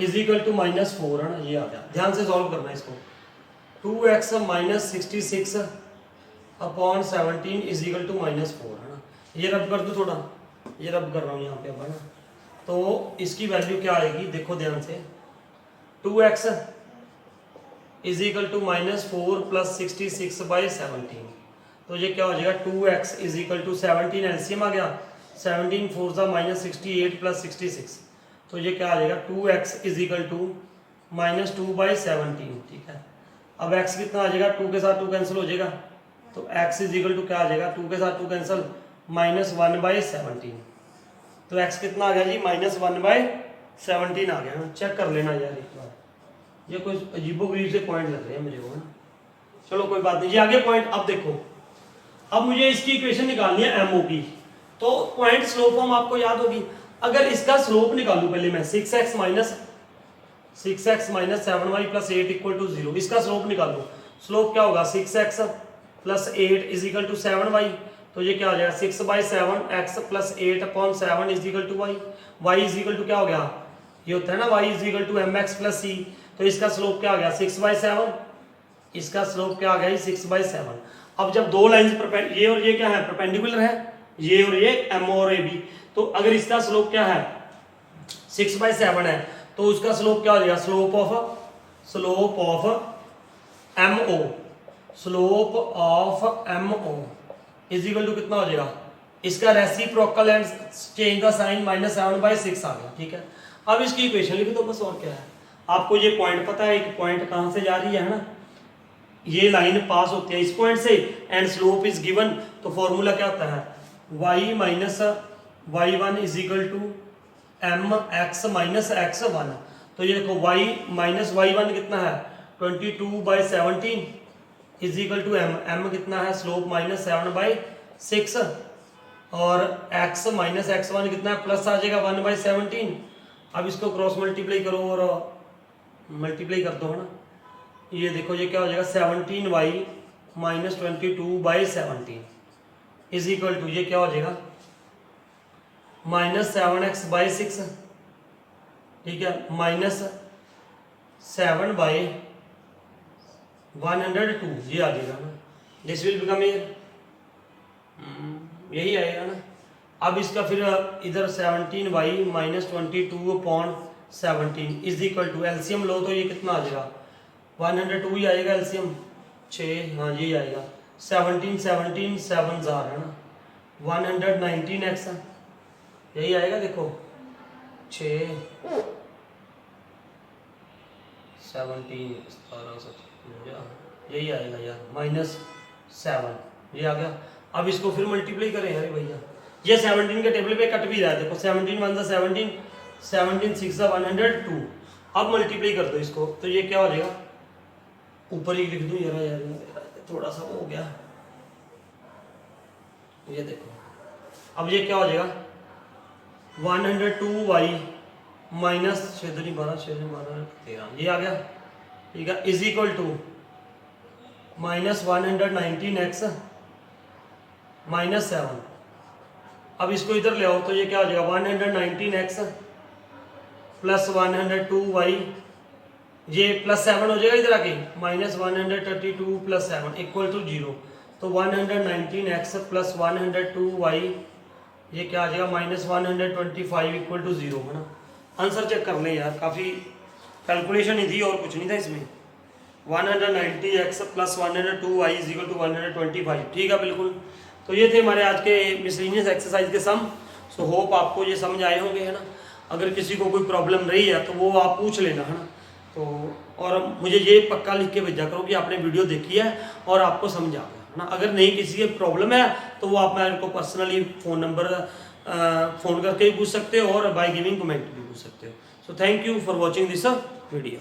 इज इक्वल टू माइनस 4, है ना, ये आ गया। ध्यान से सॉल्व करना है इसको। 2x minus 66/17 is equal to minus 4, है ना, ये रब कर दो थोड़ा, ये रब कर रहा हूँ यहाँ पे अब, है ना। तो इसकी वैल्यू क्या आएगी, देखो ध्यान से, 2x is equal to minus 4 plus 66/17। तो ये क्या हो जाएगा, 2x is equal to 17, LCM आ गया, 17 4 जा माइनस 68 प्लस 66। तो ये क्या आ जाएगा, 2x is equal to minus 2/17, ठीक है। अब x कितना आ जाएगा, 2 के साथ 2 कैंसिल हो जाएगा, तो x इज इक्वल टू क्या आ जाएगा, 2 के साथ 2 कैंसिल, माइनस 1/17। तो x कितना आ गया जी, माइनस 1/17 आ गया। चेक कर लेना यार एक बार, ये कोई अजीबोगरीब से पॉइंट लग रहे हैं मुझे, है ना। चलो कोई बात नहीं, ये आगे पॉइंट। अब देखो, अब मुझे इसकी इक्वेशन निकालनी है एमओ की। तो पॉइंट स्लोप फॉर्म आपको याद होगी। अगर इसका स्लोप निकालूं पहले मैं, 6x minus 7y plus 8 equal to 0, इसका स्लोप निकालूं। स्लोप क्या होगा, 6x plus 8 is equal to 7y। तो ये क्या हो जाएगा, 6/7 x plus 8/7 is equal to y। y is equal to क्या हो गया, ये होता है ना, y is equal to mx plus c। तो इसका स्लोप क्या आ गया, 6/7, इसका स्लोप क्या आ गया, 6/7। अब जब दो लाइंस ये और ये क्या है, परपेंडिकुलर है, ये और ये एम और ए बी। तो अगर इसका स्लोप क्या है, 6/7 है, तो उसका स्लोप क्या हो जाएगा, slope of M O is equal to कितना हो जाएगा, इसका reciprocal and change the sign -7/6 आ गया, ठीक है। अब इसकी इक्वेशन लिखो तो बस, और क्या है। आपको ये पॉइंट पता है, एक पॉइंट कहां से जा रही है ना, ये लाइन पास होती है इस पॉइंट से, एंड स्लोप इज गिवन। तो फॉर्मूला क्या होता है, y minus y1 is equal to mx minus x1। तो ये देखो, y माइनस y1 कितना है, 22/17 इज इक्वल टू m कितना है, स्लोप -7/6, और x माइनस x1 कितना है, प्लस आ जाएगा 1/17। अब इसको क्रॉस मल्टीप्लाई करो और मल्टीप्लाई कर दो, है ना। ये देखो, ये क्या हो जाएगा, 17y minus 22/17 is equal to, ये क्या हो जाएगा, -7x/6, ठीक है, 7/102 ये आ जाएगा ना, दिस विल बिकम यही आएगा ना। अब इसका फिर इधर 17y-22/17 is equal to LCM लो तो ये कितना आ जाएगा 102 ही आएगा एलसीएम 6, हाँ यही आएगा 17 7 जार है ना 119x यही आएगा देखो 6 17 यही आएगा यार -7 ये आ गया। अब इसको फिर मल्टीप्लाई करें यार भैया, ये 17 के टेबल पे कट भी रहा है देखो 17 1 17 17 6 102। अब मल्टीप्लाई कर दो इसको तो ये क्या हो जाएगा, ऊपर ही लिख दूं यार थोड़ा सा हो गया, ये देखो अब ये क्या हो जाएगा 102y -6 13 ये आ गया ठीक है इज इक्वल टू -119x -7। अब इसको इधर ले आओ तो ये क्या हो जाएगा 119x प्लस 102y ये +7 हो जाएगा इधर आके -132 + 7 इक्वल टू 0। तो 119x प्लस 102y ये क्या आ जाएगा -125 इक्वल टू 0 है ना। आंसर चेक कर लें यार, काफ़ी कैलकुलेशन ही थी और कुछ नहीं था इसमें। 190x plus 102y is equal to 125 ठीक है बिल्कुल। तो ये थे हमारे आज के मिसलेनियस एक्सरसाइज के सम। सो होप आपको ये समझ आए होंगे है ना। अगर किसी को कोई प्रॉब्लम रही है तो वो आप पूछ लेना है ना। तो और मुझे ये पक्का लिख के भेजा करो कि आपने वीडियो देखी है और आपको समझ आ गया है ना। अगर नहीं किसी की प्रॉब्लम है तो वो आप मेरे को पर्सनली फ़ोन करके भी पूछ सकते हो और बाय गिविंग कमेंट भी पूछ सकते हो। So thank you for watching this video.